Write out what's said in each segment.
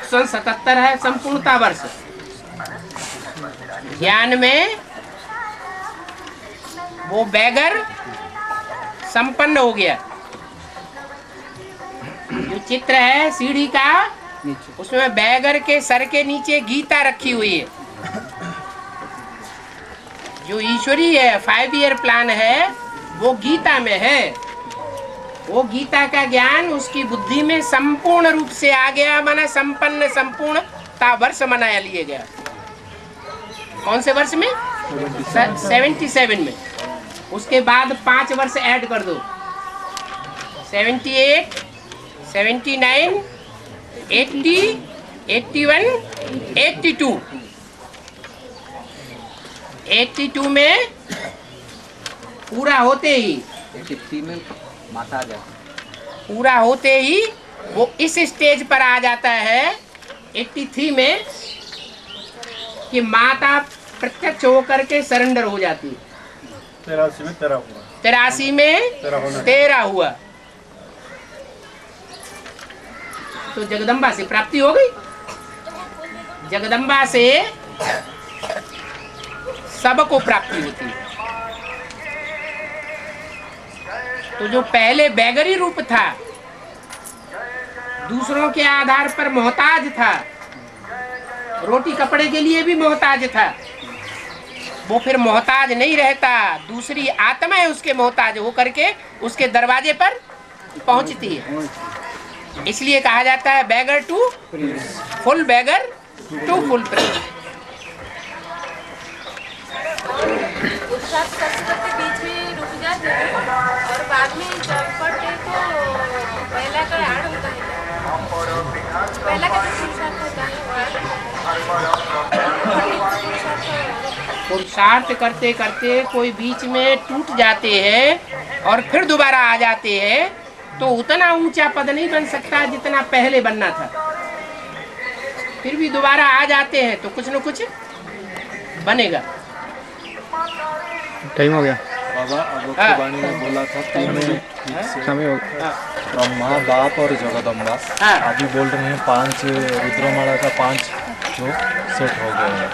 सन 77 है संपूर्णता वर्ष। ज्ञान में वो बैगर संपन्न हो गया। जो चित्र है सीढ़ी का, उसमें बैगर के सर के नीचे गीता रखी हुई है। जो ईश्वरीय 5 ईयर प्लान है वो गीता में है। वो गीता का ज्ञान उसकी बुद्धि में संपूर्ण रूप से आ गया, माना संपन्न संपूर्णता वर्ष मनाया लिए गया। कौन से वर्ष में? 77 में। उसके बाद 5 वर्ष ऐड कर दो, 78, 79, 80, 81, 82। 82 में पूरा होते ही 83 में माता आ जाती, पूरा होते ही वो इस स्टेज पर आ जाता है 83 में कि माता प्रत्यक्ष होकर के सरेंडर हो जाती है। 83 में 13 हुआ। 83 में 13 हुआ। तो जगदम्बा से प्राप्ति हो गई। जगदम्बा से सबको प्राप्ति होती है। तो जो पहले बैगरी रूप था, दूसरों के आधार पर मोहताज था, रोटी कपड़े के लिए भी मोहताज था, वो फिर मोहताज नहीं रहता। दूसरी आत्मा है उसके मोहताज हो करके उसके दरवाजे पर पहुंचती है। इसलिए कहा जाता है beggar to full, beggar to full prince. पुरुषार्थ करते बीच में रुक जाते हैं और बाद में जब पढ़ते तो पहला का ऐड होता है। पहला का पुरुषार्थ होता है। पुरुषार्थ करते करते कोई बीच में टूट जाते हैं और फिर दोबारा आ जाते हैं, तो उतना ऊंचा पद नहीं बन सकता जितना पहले बनना था। फिर भी दोबारा आ जाते हैं तो कुछ न कुछ बनेगा। टाइम हो गया बाबा। अब वाणी में बोला था समय हो गया। ब्रह्मा, बाप और जगदम्बा। अभी बोल रहे हैं 5 रुद्रमाला का 5 जो सेट हो गए हैं।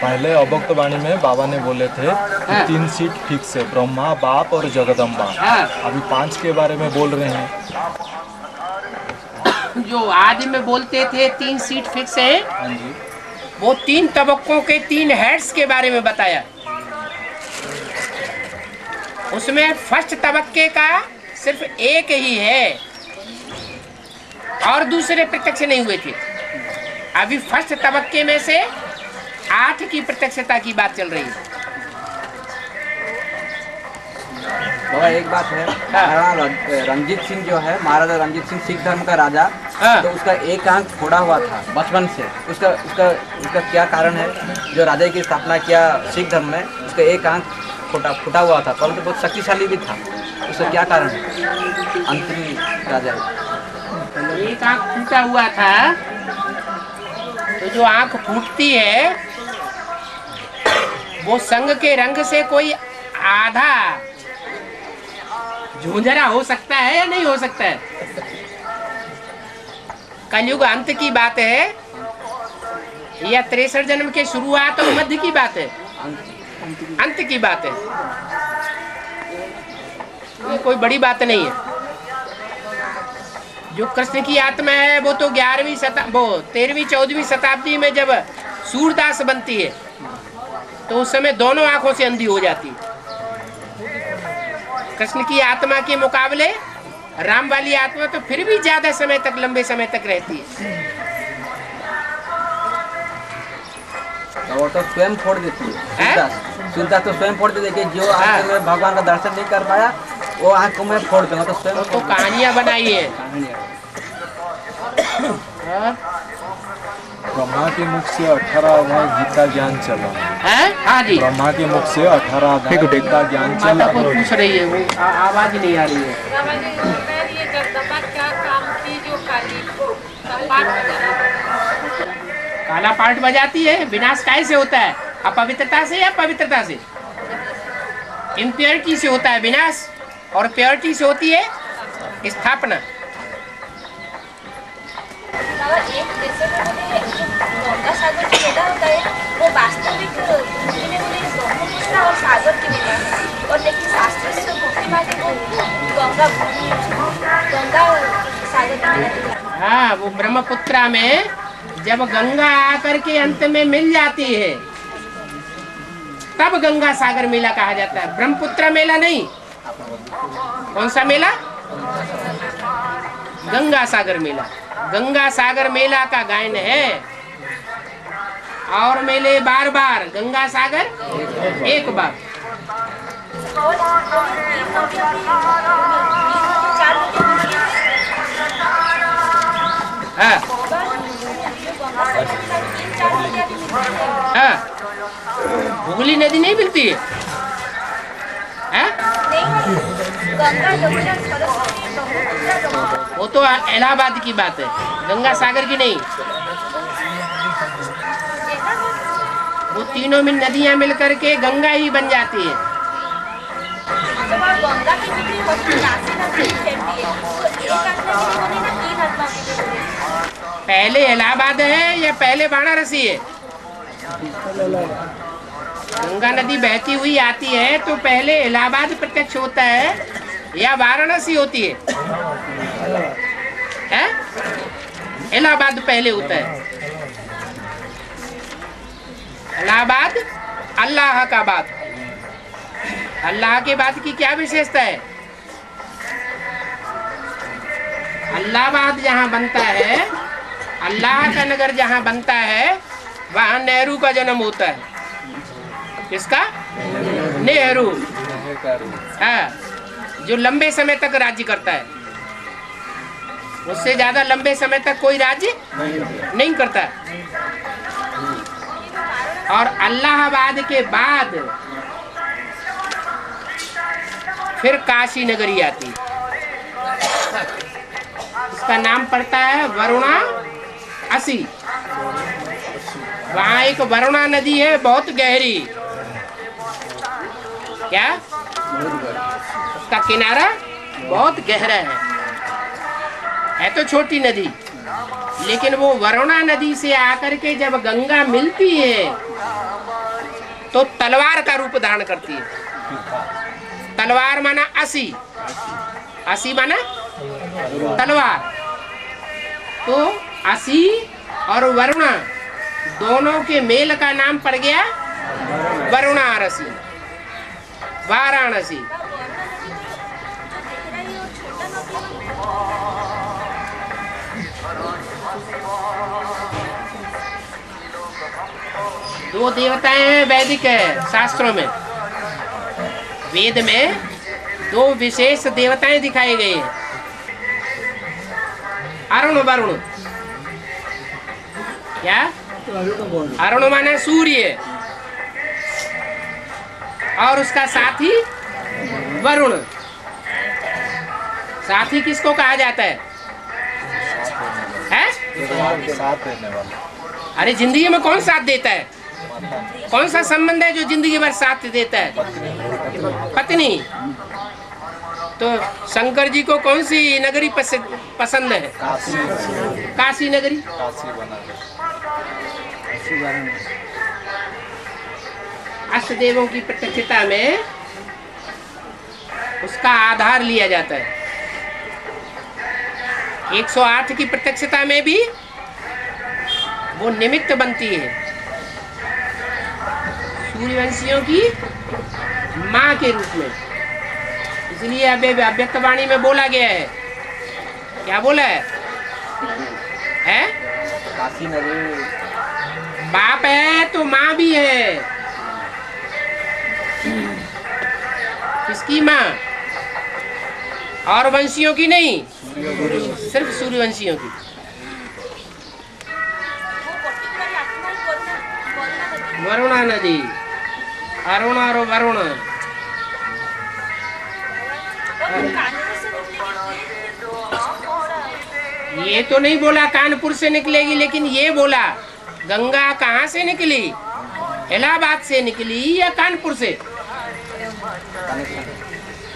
पहले अभक्त वाणी में बाबा ने बोले थे कि 3 सीट फिक्स है, ब्रह्मा, बाप और जगदम्बा। अभी 5 के बारे में बोल रहे हैं। जो आदि में बोलते थे 3 सीट फिक्स है, हाँ जी। वो 3 तबक्कों के 3 हेड्स के बारे में बताया। उसमें फर्स्ट तबक्के का सिर्फ एक ही है और दूसरे प्रत्यक्ष नहीं हुए थे। अभी फर्स्ट तबक्के में से 8 की प्रत्यक्षता की बात चल रही है। बाबा एक बात है, महाराणा रंजीत सिंह जो है, महाराजा रंजीत सिंह सिख धर्म का राजा, तो उसका एक आंख फोड़ा हुआ था बचपन से। उसका क्या कारण है? जो राजा की स्थापना किया सिख धर्म में, उसका एक आंख फूटा हुआ था, परंतु बहुत शक्तिशाली भी था। उसका क्या कारण है? अंतरिम राजा एक आंख फूटा हुआ था, तो जो आंख फूटती है वो संग के रंग से कोई आधा झुंझरा हो सकता है या नहीं हो सकता है? कलयुग अंत की बात है या 63 जन्म के शुरुआत और मध्य की बात है? अंत की बात है। ये कोई बड़ी बात नहीं है। जो कृष्ण की आत्मा है वो तो 13वीं 14वीं शताब्दी में जब सूरदास बनती है तो उस समय दोनों आंखों से अंधी हो जाती है। कृष्ण की आत्मा के मुकाबले राम वाली आत्मा तो फिर भी ज्यादा समय तक, लंबे समय तक रहती है। वो तो स्वयं फोड़ देती है। सूरदास तो स्वयं फोड़ देती है। जो आंख में भगवान का दर्शन नहीं कर पाया वो आंख को मैं फोड़ दूंगा, तो स्वयं तो कहानियां बनाई है। ब्रह्मा के मुख से 18वां गीता ज्ञान चला है। हाँ जी, ब्रह्मा के मुख से 18वां गीता ज्ञान चला। माता को पूछ रही है, वो आवाज नहीं आ रही है। ये जगदम्बा क्या काम की जो काली पाठ काला पार्ट बजाती है। विनाश काय से होता है? अपवित्रता से या पवित्रता से? इम्प्योरिटी से होता है विनाश और प्योरिटी से होती है स्थापना। एक जैसे में बोले गंगा सागर की मेला होता है वो वास्तविक हिंदी में बोले ब्रह्मपुत्र और सागर की मेला है और लेकिन शास्त्र से भक्ति माने वो गंगा सागर की मेला। हाँ, वो ब्रह्मपुत्रा में जब गंगा आकर के अंत में मिल जाती है तब गंगा सागर मेला कहा जाता है, ब्रह्मपुत्रा मेला नहीं। कौन सा मेला? गंगा सागर मेला। गंगा सागर मेला का गायन है। और मेले बार बार, गंगा सागर एक बार। हाँ हाँ, हुगली नदी नहीं मिलती है? वो तो इलाहाबाद की बात है, गंगा सागर की नहीं। वो तीनों में नदियां मिलकर के गंगा ही बन जाती है। पहले इलाहाबाद है या पहले वाराणसी है? गंगा नदी बहती हुई आती है तो पहले इलाहाबाद प्रत्यक्ष होता है या वाराणसी होती है? हैं? इलाहाबाद पहले होता है। इलाहाबाद अल्लाह का बात, अल्लाह के बाद की क्या विशेषता है? अल्लाहाबाद जहाँ बनता है, अल्लाह का नगर जहाँ बनता है, वहाँ नेहरू का जन्म होता है। किसका? नेहरू। हाँ, जो लंबे समय तक राज्य करता है। उससे ज्यादा लंबे समय तक कोई राज्य नहीं करता। और इलाहाबाद के बाद फिर काशी नगरी आती है। इसका नाम पड़ता है वाराणसी। वहाँ एक वरुणा नदी है, बहुत गहरी। क्या? उसका किनारा बहुत गहरा है तो छोटी नदी, लेकिन वो वरुणा नदी से आकर के जब गंगा मिलती है तो तलवार का रूप धारण करती है। तलवार माना 80, 80 माना तलवार। तो 80 और वरुणा दोनों के मेल का नाम पड़ गया वाराणसी। वाराणसी। दो देवताएं हैं वैदिक शास्त्रों में। वेद में दो विशेष देवताएं दिखाई गई हैं, अरुण वरुण। क्या? अरुण माने सूर्य और उसका साथी वरुण। साथी किसको कहा जाता है? साथ देने वाला। अरे जिंदगी में कौन साथ देता है? कौन सा संबंध है जो जिंदगी भर साथ देता है? पत्नी। तो शंकर जी को कौन सी नगरी पसंद है? काशी नगरी। अष्टदेवों की प्रत्यक्षता में उसका आधार लिया जाता है। 108 की प्रत्यक्षता में भी वो निमित्त बनती है। सूर्यवंशियों की माँ के रूप में। इसलिए अभी अव्यक्तवाणी में बोला गया है। क्या बोला है? काशी नगरी बाप है तो माँ भी है। किसकी माँ? और वंशियों की नहीं, सिर्फ सूर्यवंशियों की। वरुणा नदी, अरुण और वरुण। ये तो नहीं बोला कानपुर से निकलेगी, लेकिन ये बोला गंगा कहाँ से निकली? इलाहाबाद से निकली या कानपुर से?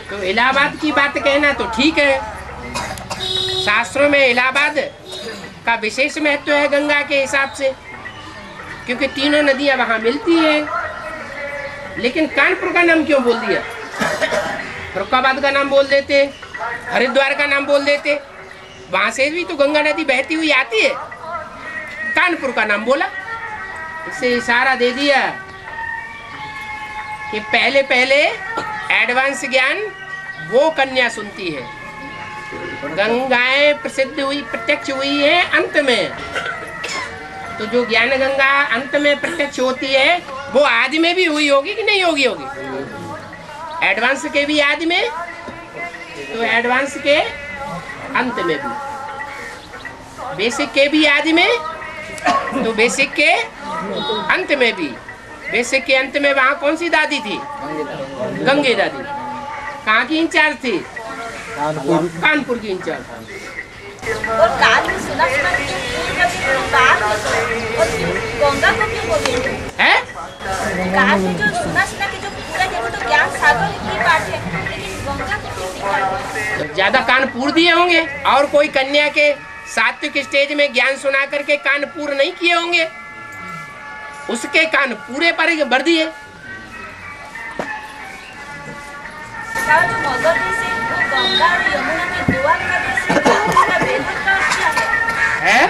तो इलाहाबाद की बात कहना तो ठीक है। शास्त्रों में इलाहाबाद का विशेष महत्व है गंगा के हिसाब से, क्योंकि तीनों नदियां वहां मिलती हैं। लेकिन कानपुर का नाम क्यों बोल दिया? फरुखाबाद का नाम बोल देते, हरिद्वार का नाम बोल देते, वहां से भी तो गंगा नदी बहती हुई आती है। कानपुर का नाम बोला, इससे इशारा दे दिया कि पहले पहले एडवांस ज्ञान वो कन्या सुनती है। गंगाएं प्रसिद्ध हुई, प्रत्यक्ष हुई है अंत में। तो जो ज्ञान गंगा अंत में प्रत्यक्ष होती है वो आदि में भी हुई होगी कि नहीं होगी? होगी। एडवांस के भी आदि में, तो एडवांस के अंत में भी, बेसिक के भी आदि में, तो बेसिक के अंत में भी। बेसिक के अंत में वहाँ कौन सी दादी थी? गंगे दादी। कहाँ की इंचार्ज थी? कानपुर की इंचार्ज। और काल में सुना सुना क्यों बात और गंगा को क्यों बोलेंगे? है? काल में जो सुना सुना के जो पूरा देखो तो ज्ञान सागर की बात है, लेकिन गंगा को क्यों निकाला? ज्यादा कान पूर दिए होंगे, और कोई कन्या के सात्विक स्टेज में ज्ञान सुना करके कान पूर नहीं किए होंगे, उसके कान पूरे पर भर दिए। जो मगध से गंगा और यमुना में दुआ करने से उसका बेहतर का क्या है?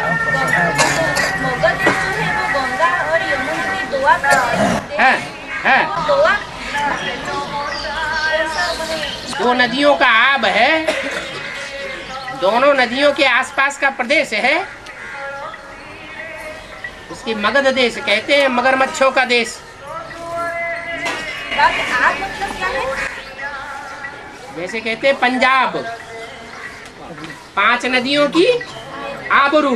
मगध जो है वो गंगा और यमुना में दुआ करते हैं। दुआ दो नदियों का आब है, दोनों नदियों के आसपास का प्रदेश है, उसकी मगध देश कहते हैं, मगरमच्छों का देश। आब मतलब क्या है? जैसे कहते हैं पंजाब, 5 नदियों की आबरू।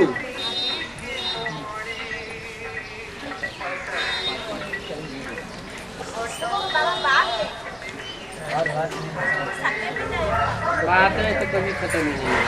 बात है तो कभी खत्म ही नहीं है।